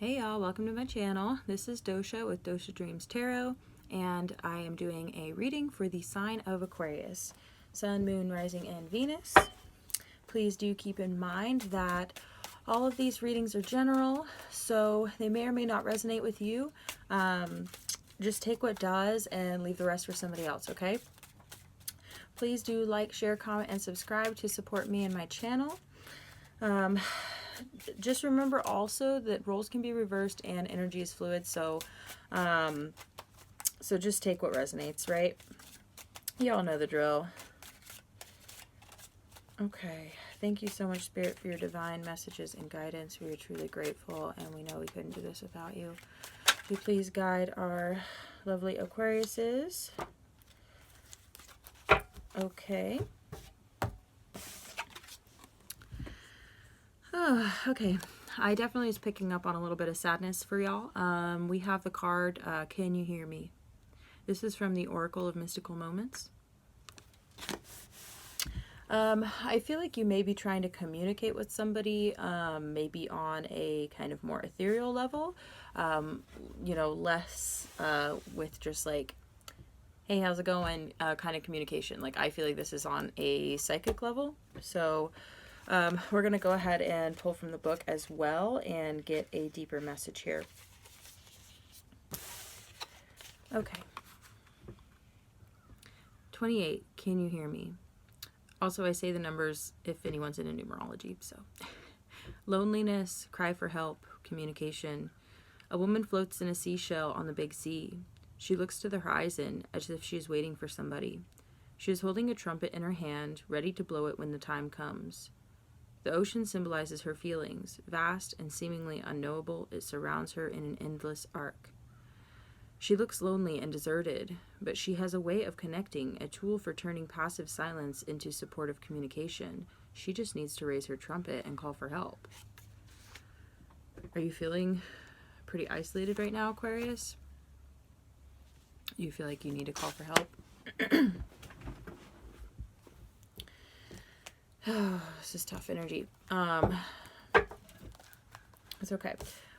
Hey y'all, welcome to my channel. This is Dosha with DoshaDreams Tarot, and I am doing a reading for the sign of Aquarius, Sun, Moon, Rising, and Venus. Please do keep in mind that all of these readings are general, so they may or may not resonate with you. Just take what does and leave the rest for somebody else, okay? Please do like, share, comment, and subscribe to support me and my channel. Just remember also that roles can be reversed and energy is fluid, so just take what resonates, right? Y'all know the drill. Okay, thank you so much, Spirit, for your divine messages and guidance. We are truly grateful, and we know we couldn't do this without you. Would you please guide our lovely Aquariuses? Okay. Oh, okay. I definitely was picking up on a little bit of sadness for y'all. We have the card, Can You Hear Me? This is from the Oracle of Mystical Moments. I feel like you may be trying to communicate with somebody, maybe on a kind of more ethereal level, you know, less with just like, hey, how's it going, kind of communication. Like, I feel like this is on a psychic level. So we're going to go ahead and pull from the book as well and get a deeper message here. Okay. 28, can you hear me? Also, I say the numbers if anyone's into numerology, so. Loneliness, cry for help, communication. A woman floats in a seashell on the big sea. She looks to the horizon as if she is waiting for somebody. She is holding a trumpet in her hand, ready to blow it when the time comes. The ocean symbolizes her feelings. Vast and seemingly unknowable, it surrounds her in an endless arc. She looks lonely and deserted, but she has a way of connecting, a tool for turning passive silence into supportive communication. She just needs to raise her trumpet and call for help. Are you feeling pretty isolated right now, Aquarius? You feel like you need to call for help? Oh, this is tough energy. It's okay.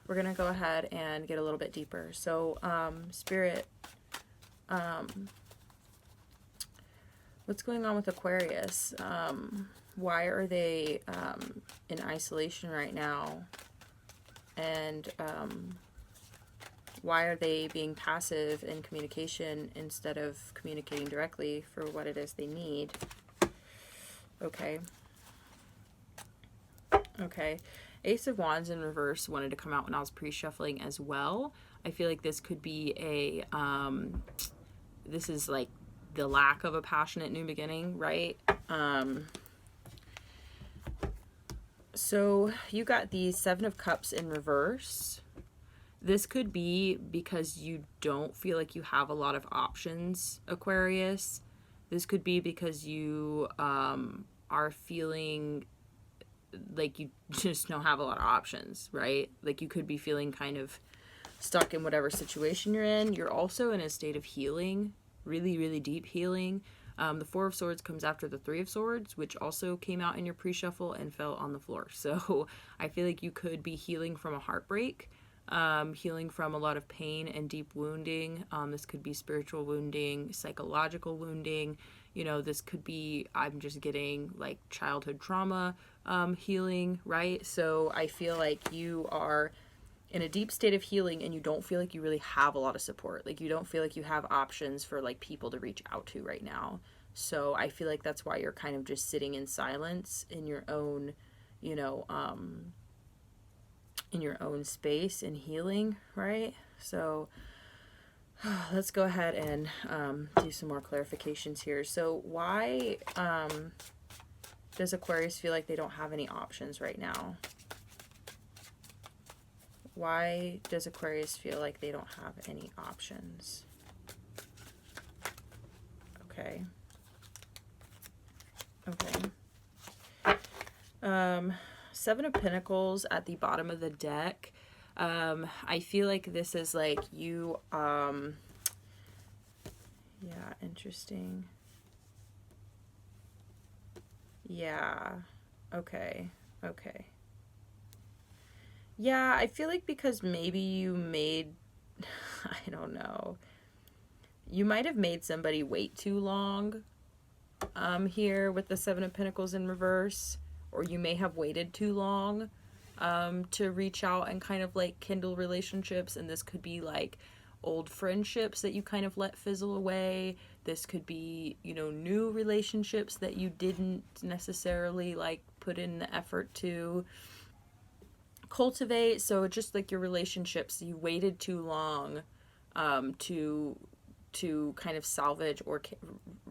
We're going to go ahead and get a little bit deeper. So, Spirit, what's going on with Aquarius? Why are they in isolation right now? And why are they being passive in communication instead of communicating directly for what it is they need? Okay. Okay. Ace of Wands in reverse wanted to come out when I was pre-shuffling as well. I feel like this could be a, this is like the lack of a passionate new beginning, right? So you got the Seven of Cups in reverse. This could be because you don't feel like you have a lot of options, Aquarius. This could be because you are feeling like you just don't have a lot of options, right? Like you could be feeling kind of stuck in whatever situation you're in. You're also in a state of healing, really, really deep healing. The Four of Swords comes after the Three of Swords, which also came out in your pre-shuffle and fell on the floor. So I feel like you could be healing from a heartbreak, healing from a lot of pain and deep wounding. This could be spiritual wounding, psychological wounding. You know, this could be, I'm just getting like childhood trauma healing, right? So I feel like you are in a deep state of healing and you don't feel like you really have a lot of support. Like you don't feel like you have options for like people to reach out to right now. So I feel like that's why you're kind of just sitting in silence in your own, you know, in your own space and healing, right? So let's go ahead and do some more clarifications here. So why does Aquarius feel like they don't have any options right now? Why does Aquarius feel like they don't have any options? Okay. Okay. Seven of Pentacles at the bottom of the deck. I feel like this is like you, yeah, interesting. Yeah, okay, okay. Yeah, I feel like because maybe you made, I don't know, you might have made somebody wait too long here with the Seven of Pentacles in reverse, or you may have waited too long to reach out and kind of like kindle relationships. And this could be like old friendships that you kind of let fizzle away. This could be, you know, new relationships that you didn't necessarily like put in the effort to cultivate. So just like your relationships, you waited too long to kind of salvage or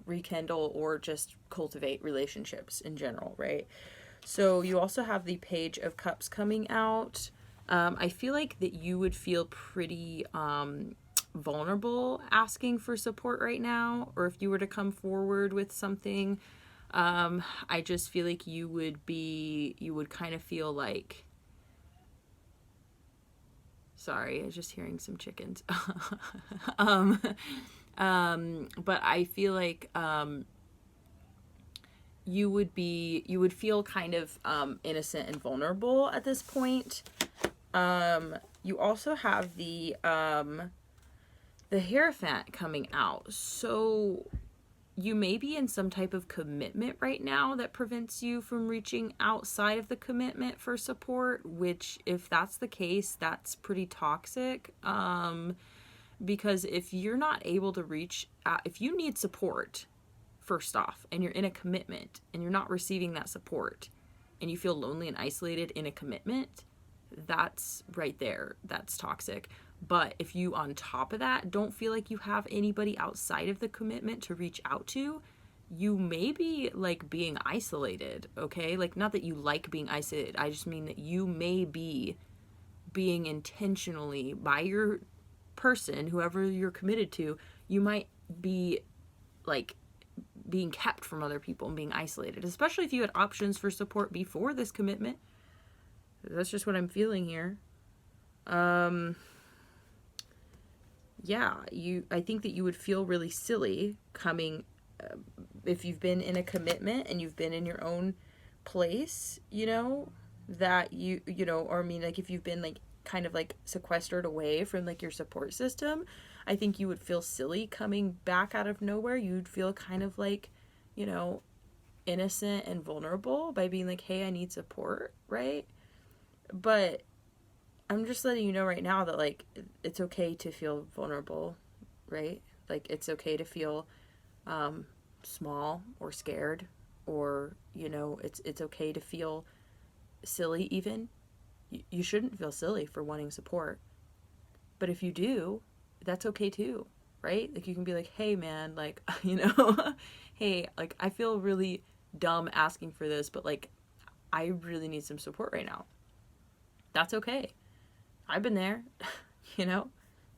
rekindle or just cultivate relationships in general, right? So you also have the Page of Cups coming out. I feel like that you would feel pretty vulnerable asking for support right now, or if you were to come forward with something, I just feel like you would kind of feel like, sorry, I was just hearing some chickens. But I feel like you would feel kind of innocent and vulnerable at this point. You also have the Hierophant coming out. So you may be in some type of commitment right now that prevents you from reaching outside of the commitment for support, which if that's the case, that's pretty toxic. Because if you're not able to reach out, if you need support, first off, and you're in a commitment and you're not receiving that support and you feel lonely and isolated in a commitment, that's right there. That's toxic. But if you, on top of that, don't feel like you have anybody outside of the commitment to reach out to, you may be like being isolated, okay? Like, not that you like being isolated. I just mean that you may be being intentionally, by your person, whoever you're committed to, you might be like being kept from other people and being isolated, especially if you had options for support before this commitment. That's just what I'm feeling here. Yeah, I think that you would feel really silly coming, if you've been in a commitment and you've been in your own place, you know, that you know, or I mean, like, if you've been like kind of like sequestered away from like your support system, I think you would feel silly coming back out of nowhere. You'd feel kind of like, you know, innocent and vulnerable by being like, hey, I need support, right? But I'm just letting you know right now that like it's okay to feel vulnerable, right? Like, it's okay to feel small or scared, or, you know, it's okay to feel silly even. You shouldn't feel silly for wanting support. But if you do, that's okay too, right? Like, you can be like, hey man, like, you know, hey, like, I feel really dumb asking for this, but like, I really need some support right now. That's okay. I've been there, you know?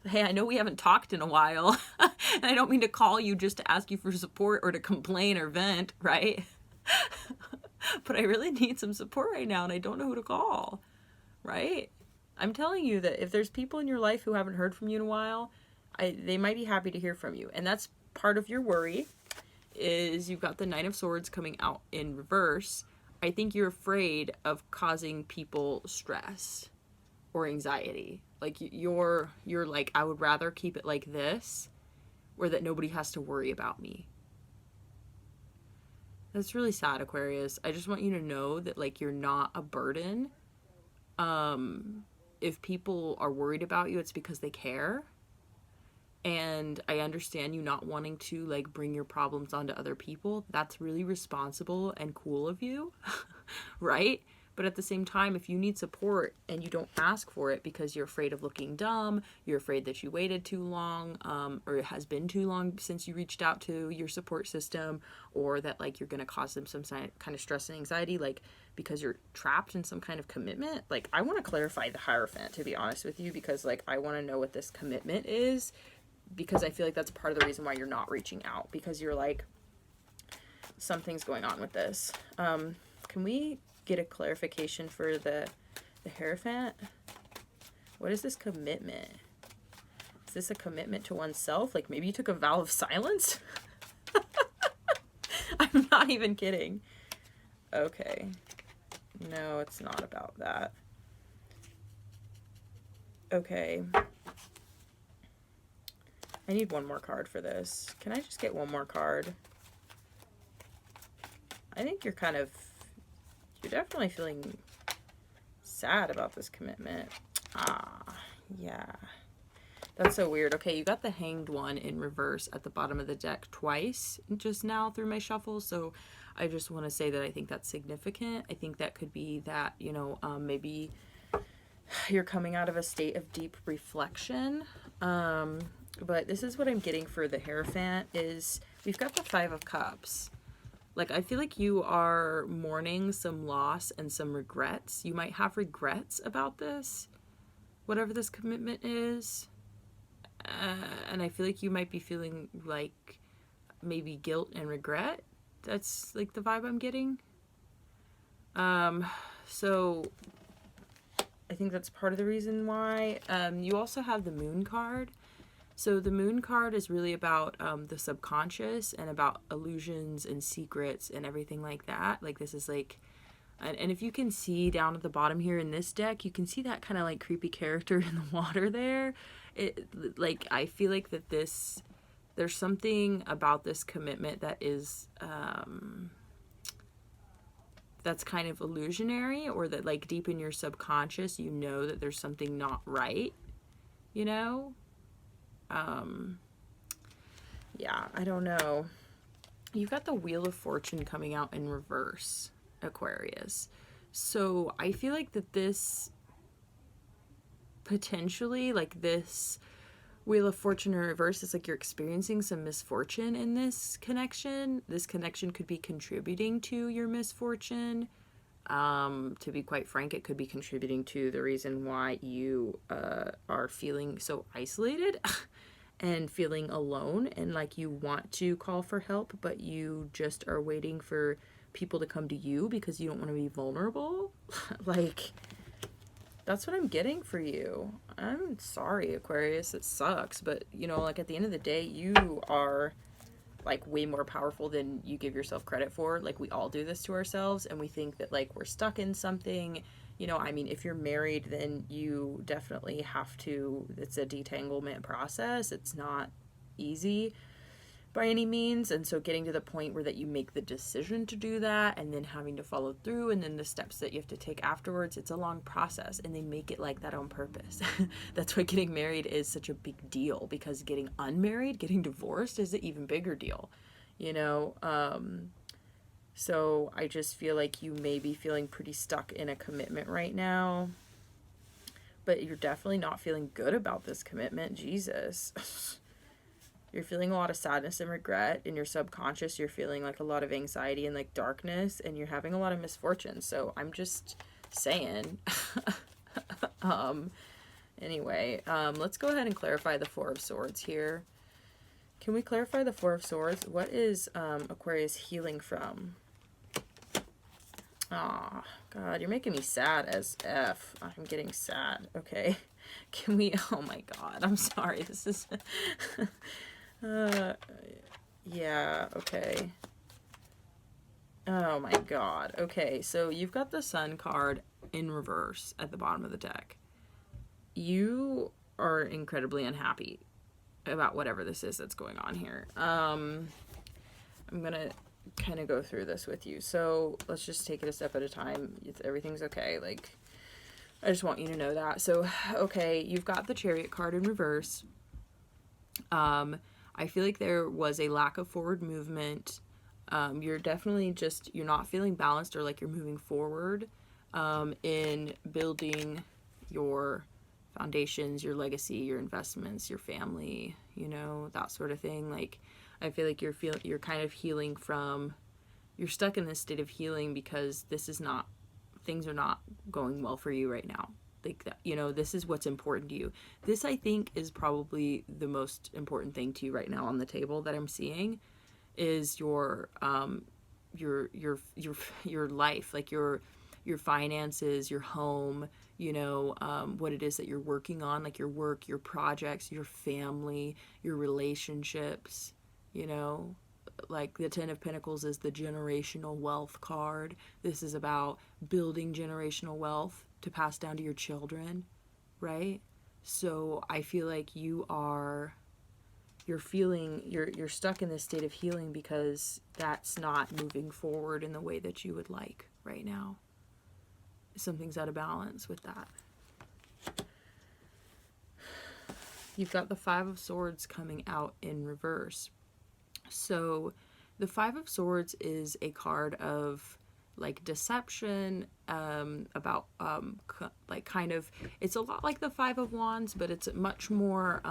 Hey, I know we haven't talked in a while, and I don't mean to call you just to ask you for support or to complain or vent, right? But I really need some support right now, and I don't know who to call, right? I'm telling you that if there's people in your life who haven't heard from you in a while, they might be happy to hear from you. And that's part of your worry, is you've got the Nine of Swords coming out in reverse. I think you're afraid of causing people stress or anxiety. Like, you're like, I would rather keep it like this, or that nobody has to worry about me. That's really sad, Aquarius. I just want you to know that like, you're not a burden. If people are worried about you, it's because they care. And I understand you not wanting to like bring your problems onto other people. That's really responsible and cool of you, right? But at the same time, if you need support and you don't ask for it because you're afraid of looking dumb, you're afraid that you waited too long, or it has been too long since you reached out to your support system, or that like you're going to cause them some kind of stress and anxiety, like because you're trapped in some kind of commitment. Like, I want to clarify the Hierophant, to be honest with you, because like, I want to know what this commitment is, because I feel like that's part of the reason why you're not reaching out, because you're like, something's going on with this. Can we get a clarification for the Hierophant? What is this commitment? Is this a commitment to oneself? Like, maybe you took a vow of silence? I'm not even kidding. Okay. No, it's not about that. Okay. I need one more card for this. Can I just get one more card? I think you're definitely feeling sad about this commitment. Yeah. That's so weird. Okay, you got the Hanged One in reverse at the bottom of the deck twice just now through my shuffle, so I just want to say that I think that's significant. I think that could be that, maybe you're coming out of a state of deep reflection. But this is what I'm getting for the Hierophant is we've got the Five of Cups. Like, I feel like you are mourning some loss and some regrets. You might have regrets about this, whatever this commitment is. And I feel like you might be feeling like maybe guilt and regret. That's like the vibe I'm getting. So I think that's part of the reason why. You also have the Moon card. So the Moon card is really about the subconscious and about illusions and secrets and everything like that. Like, this is like, and if you can see down at the bottom here in this deck, you can see that kind of like creepy character in the water there. Like, I feel like that there's something about this commitment that is, that's kind of illusionary, or that like deep in your subconscious, you know that there's something not right, you know? Yeah, I don't know. You've got the Wheel of Fortune coming out in reverse, Aquarius. So I feel like that this potentially, like this Wheel of Fortune in reverse is like you're experiencing some misfortune in this connection. This connection could be contributing to your misfortune. To be quite frank, it could be contributing to the reason why you are feeling so isolated and feeling alone, and like you want to call for help, but you just are waiting for people to come to you because you don't want to be vulnerable. Like, that's what I'm getting for you. I'm sorry, Aquarius, it sucks, but like at the end of the day, you are like way more powerful than you give yourself credit for. Like, we all do this to ourselves, and we think that like we're stuck in something. I mean, if you're married, then you definitely have to, it's a detanglement process. It's not easy by any means. And so getting to the point where that you make the decision to do that, and then having to follow through, and then the steps that you have to take afterwards, it's a long process, and they make it like that on purpose. That's why getting married is such a big deal, because getting unmarried, getting divorced is an even bigger deal, so I just feel like you may be feeling pretty stuck in a commitment right now, but you're definitely not feeling good about this commitment. Jesus. You're feeling a lot of sadness and regret in your subconscious. You're feeling like a lot of anxiety and like darkness, and you're having a lot of misfortune. So I'm just saying. Anyway, let's go ahead and clarify the Four of Swords here. Can we clarify the Four of Swords? What is Aquarius healing from? Aw, God, you're making me sad as F. I'm getting sad. Okay. Can we, oh my God, I'm sorry. This is, yeah, okay. Oh my God. Okay, so you've got the Sun card in reverse at the bottom of the deck. You are incredibly unhappy about whatever this is that's going on here. I'm gonna kind of go through this with you. So let's just take it a step at a time. Everything's okay. Like, I just want you to know that. So, okay, you've got the Chariot card in reverse. I feel like there was a lack of forward movement. You're definitely you're not feeling balanced, or like you're moving forward in building your foundations, your legacy, your investments, your family, that sort of thing. Like, I feel like you're kind of healing from, you're stuck in this state of healing because things are not going well for you right now. Like, that, this is what's important to you. This, I think, is probably the most important thing to you right now on the table that I'm seeing, is your life, like your finances, your home, what it is that you're working on, like your work, your projects, your family, your relationships, like the Ten of Pentacles is the generational wealth card. This is about building generational wealth to pass down to your children, right? So I feel like you're stuck in this state of healing because that's not moving forward in the way that you would like right now. Something's out of balance with that. You've got the Five of Swords coming out in reverse. So the Five of Swords is a card of like deception, about like kind of, it's a lot like the Five of Wands, but it's much more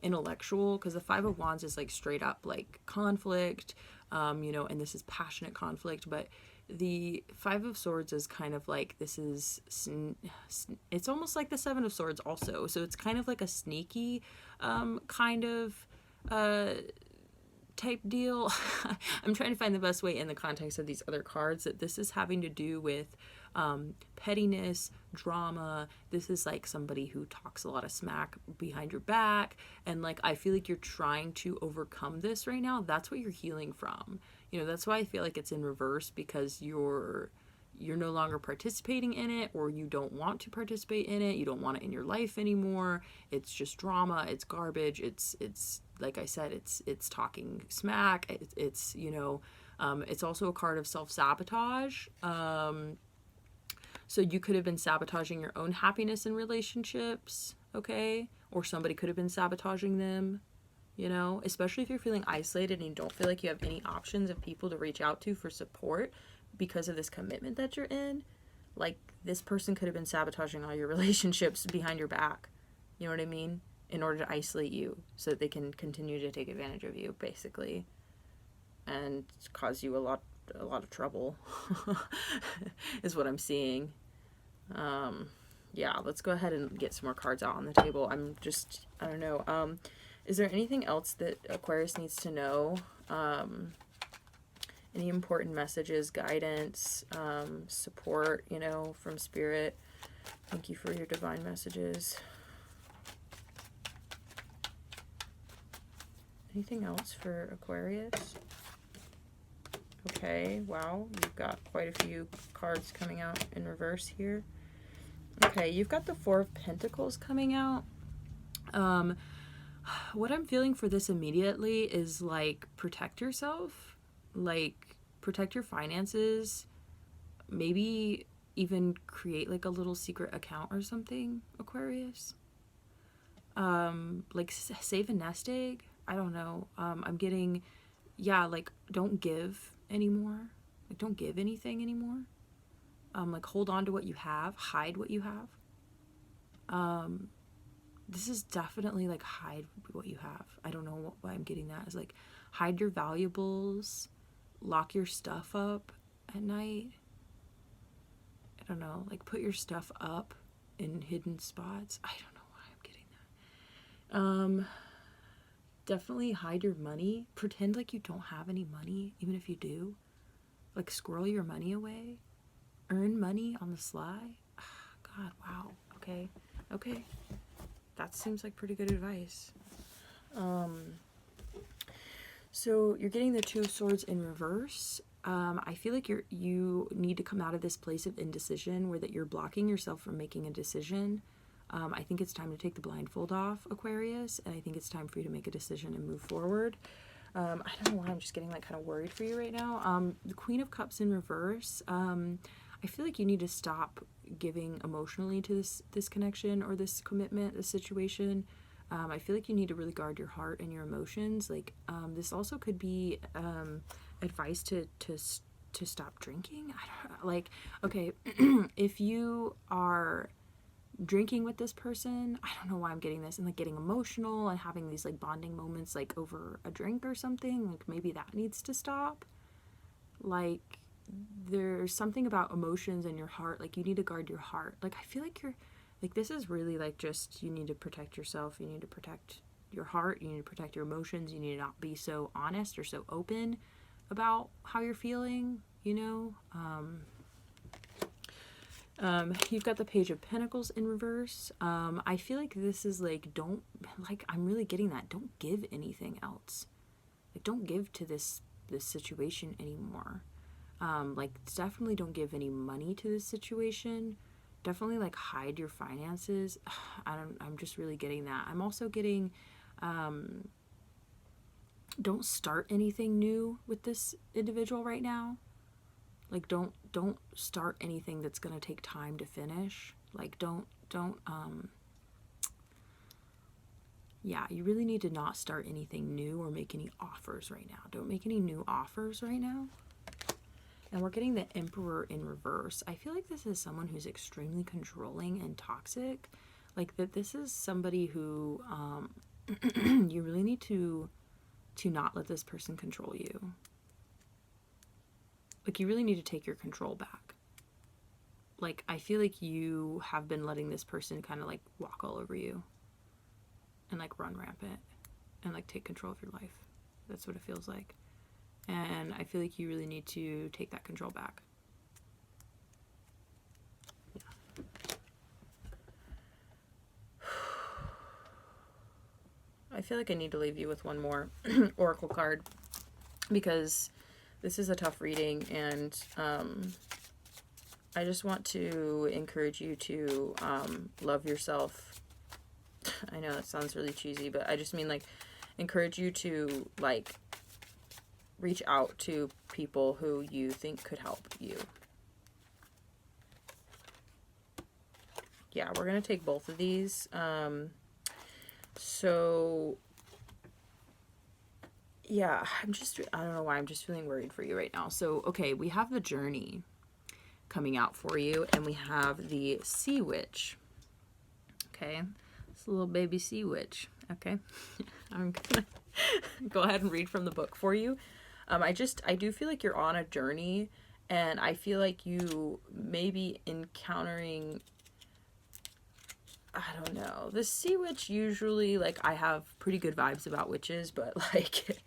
intellectual, because the Five of Wands is like straight up like conflict, and this is passionate conflict, but the Five of Swords is kind of like, this is, it's almost like the Seven of Swords also, so it's kind of like a sneaky kind of type deal. I'm trying to find the best way in the context of these other cards that this is having to do with pettiness, drama. This is like somebody who talks a lot of smack behind your back, and like I feel like you're trying to overcome this right now. That's what you're healing from. That's why I feel like it's in reverse, because you're no longer participating in it, or you don't want to participate in it. You don't want it in your life anymore. It's just drama. It's garbage. It's like I said, it's talking smack. It's also a card of self-sabotage. So you could have been sabotaging your own happiness in relationships, okay? Or somebody could have been sabotaging them, especially if you're feeling isolated and you don't feel like you have any options of people to reach out to for support because of this commitment that you're in. Like, this person could have been sabotaging all your relationships behind your back. You know what I mean? In order to isolate you so that they can continue to take advantage of you, basically, and cause you a lot of trouble is what I'm seeing. Yeah, let's go ahead and get some more cards out on the table. I don't know. Is there anything else that Aquarius needs to know? Any important messages, guidance, support, from Spirit? Thank you for your divine messages. Anything else for Aquarius? Okay, wow, you've got quite a few cards coming out in reverse here. Okay, you've got the Four of Pentacles coming out. What I'm feeling for this immediately is like, protect yourself, like protect your finances, maybe even create like a little secret account or something, Aquarius. Like save a nest egg. I don't know. I'm getting, like don't give anymore. Like don't give anything anymore. Like hold on to what you have, hide what you have. This is definitely like hide what you have. I don't know why I'm getting that. It's like hide your valuables, lock your stuff up at night. I don't know, like put your stuff up in hidden spots. I don't know why I'm getting that. Definitely hide your money. Pretend like you don't have any money, even if you do. Like squirrel your money away. Earn money on the sly. God, wow. Okay. That seems like pretty good advice. So you're getting the Two of Swords in reverse. I feel like you need to come out of this place of indecision where that you're blocking yourself from making a decision. I think it's time to take the blindfold off, Aquarius, and I think it's time for you to make a decision and move forward. I don't know why I'm just getting like kind of worried for you right now. The Queen of Cups in reverse. I feel like you need to stop giving emotionally to this connection or this commitment, this situation. I feel like you need to really guard your heart and your emotions. Like, this also could be advice to stop drinking. I don't know. Like, okay, if you are drinking with this person, I don't know why I'm getting this, and like getting emotional and having these like bonding moments like over a drink or something, like maybe that needs to stop. Like, there's something about emotions in your heart, like you need to guard your heart. Like, I feel like you're like, this is really like just, you need to protect yourself, you need to protect your heart, you need to protect your emotions, you need to not be so honest or so open about how you're feeling, You've got the Page of Pentacles in reverse. I feel like this is like, I'm really getting that. Don't give anything else. Like, don't give to this situation anymore. Like, definitely don't give any money to this situation. definitely like hide your finances. I'm just really getting that. I'm also getting, don't start anything new with this individual right now. Like, don't start anything that's going to take time to finish. Like, yeah, you really need to not start anything new or make any offers right now. Don't make any new offers right now. And we're getting the Emperor in reverse. I feel like this is someone who's extremely controlling and toxic. Like, that this is somebody who you really need to not let this person control you. Like, you really need to take your control back. Like, I feel like you have been letting this person kind of like walk all over you and like run rampant and like take control of your life. That's what it feels like. And I feel like you really need to take that control back. Yeah. I feel like I need to leave you with one more oracle card, because this is a tough reading, and I just want to encourage you to love yourself. I know that sounds really cheesy, but I just mean like encourage you to like reach out to people who you think could help you. Yeah, we're going to take both of these. So yeah, I don't know why, I'm just feeling worried for you right now. So, okay, we have the Journey coming out for you, and we have the Sea Witch. Okay, it's a little baby Sea Witch. Okay, I'm gonna go ahead and read from the book for you. I do feel like you're on a journey, and I feel like you may be encountering, I don't know, the Sea Witch usually, like, I have pretty good vibes about witches, but like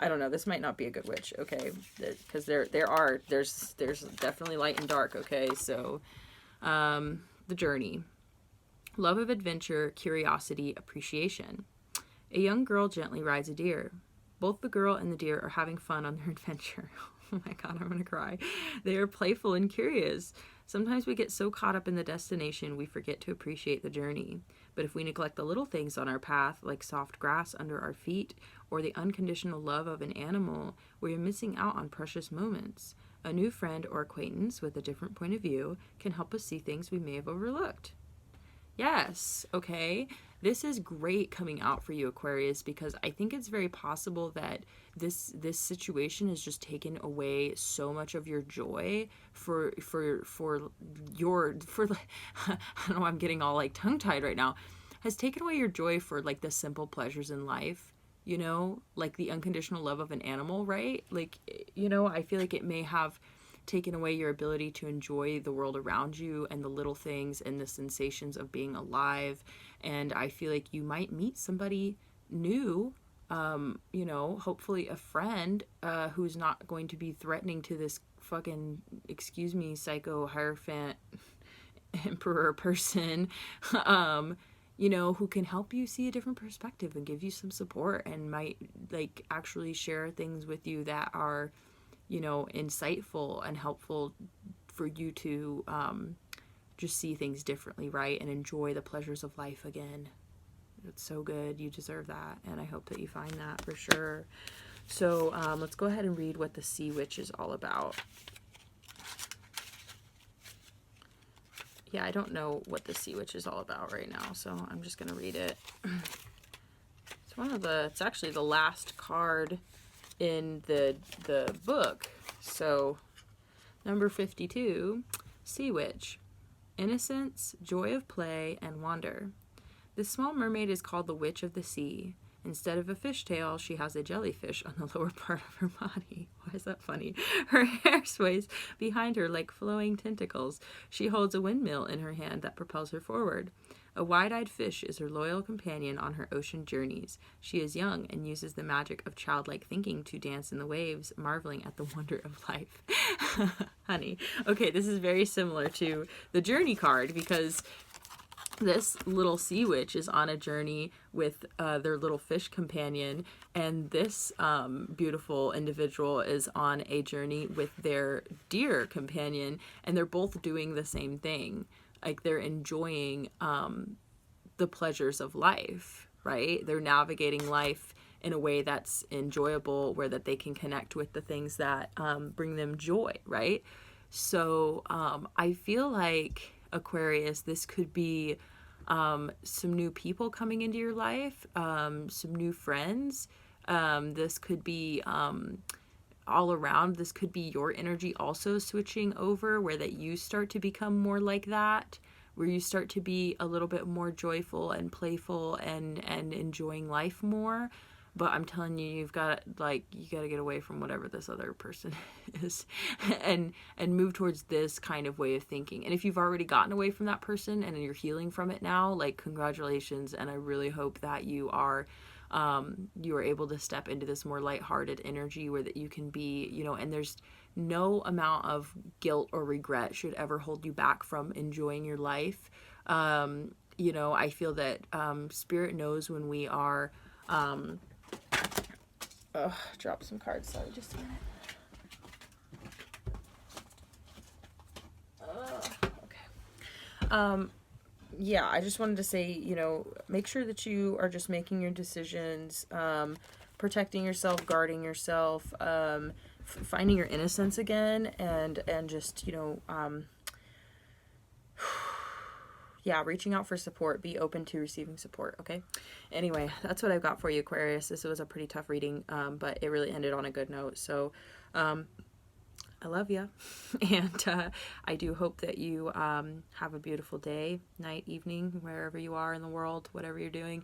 I don't know, this might not be a good witch, okay? Because there's definitely light and dark, okay? So the Journey. Love of adventure, curiosity, appreciation. A young girl gently rides a deer. Both the girl and the deer are having fun on their adventure. Oh my god, I'm gonna cry. They are playful and curious. Sometimes we get so caught up in the destination we forget to appreciate the journey. But if we neglect the little things on our path, like soft grass under our feet or the unconditional love of an animal, we are missing out on precious moments. A new friend or acquaintance with a different point of view can help us see things we may have overlooked. Yes, okay. This is great coming out for you, Aquarius, because I think it's very possible that this situation has just taken away so much of your joy for I don't know, I'm getting all like tongue tied right now. Has taken away your joy for like the simple pleasures in life, you know, like the unconditional love of an animal, right? Like, you know, I feel like it may have taken away your ability to enjoy the world around you and the little things and the sensations of being alive. And I feel like you might meet somebody new, you know, hopefully a friend who's not going to be threatening to this fucking, excuse me, psycho hierophant emperor person, you know, who can help you see a different perspective and give you some support and might like actually share things with you that are, you know, insightful and helpful for you to just see things differently, right? And enjoy the pleasures of life again. It's so good. You deserve that. And I hope that you find that for sure. So let's go ahead and read what the Sea Witch is all about. Yeah, I don't know what the Sea Witch is all about right now, so I'm just going to read it. It's actually the last card in the book. So number 52, Sea Witch. Innocence, joy of play, and wonder. This small mermaid is called the Witch of the Sea. Instead of a fishtail, she has a jellyfish on the lower part of her body. Why is that funny? Her hair sways behind her like flowing tentacles. She holds a windmill in her hand that propels her forward. A wide-eyed fish is her loyal companion on her ocean journeys. She is young and uses the magic of childlike thinking to dance in the waves, marveling at the wonder of life. Honey. Okay, this is very similar to the Journey card because this little sea witch is on a journey with their little fish companion, and this beautiful individual is on a journey with their deer companion, and they're both doing the same thing. Like, they're enjoying the pleasures of life, right? They're navigating life in a way that's enjoyable, where that they can connect with the things that bring them joy, right? So I feel like, Aquarius, this could be some new people coming into your life, some new friends. This could be all around. This could be your energy also switching over, where that you start to become more like that, where you start to be a little bit more joyful and playful and enjoying life more. But I'm telling you, you got to get away from whatever this other person is, and move towards this kind of way of thinking. And if you've already gotten away from that person and you're healing from it now, like, congratulations. And I really hope that you are able to step into this more lighthearted energy, where that you can be, you know, and there's no amount of guilt or regret should ever hold you back from enjoying your life. You know, I feel that Spirit knows when we are drop some cards, sorry, just a minute. Okay. Yeah, I just wanted to say, you know, make sure that you are just making your decisions, protecting yourself, guarding yourself, finding your innocence again, and just, you know, yeah, reaching out for support. Be open to receiving support, okay? Anyway, that's what I've got for you, Aquarius. This was a pretty tough reading, but it really ended on a good note. So, I love you, and I do hope that you have a beautiful day, night, evening, wherever you are in the world, whatever you're doing.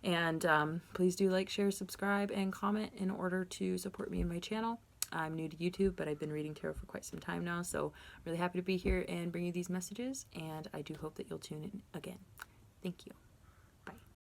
And please do like, share, subscribe, and comment in order to support me and my channel. I'm new to YouTube, but I've been reading tarot for quite some time now, so really happy to be here and bring you these messages, and I do hope that you'll tune in again. Thank you.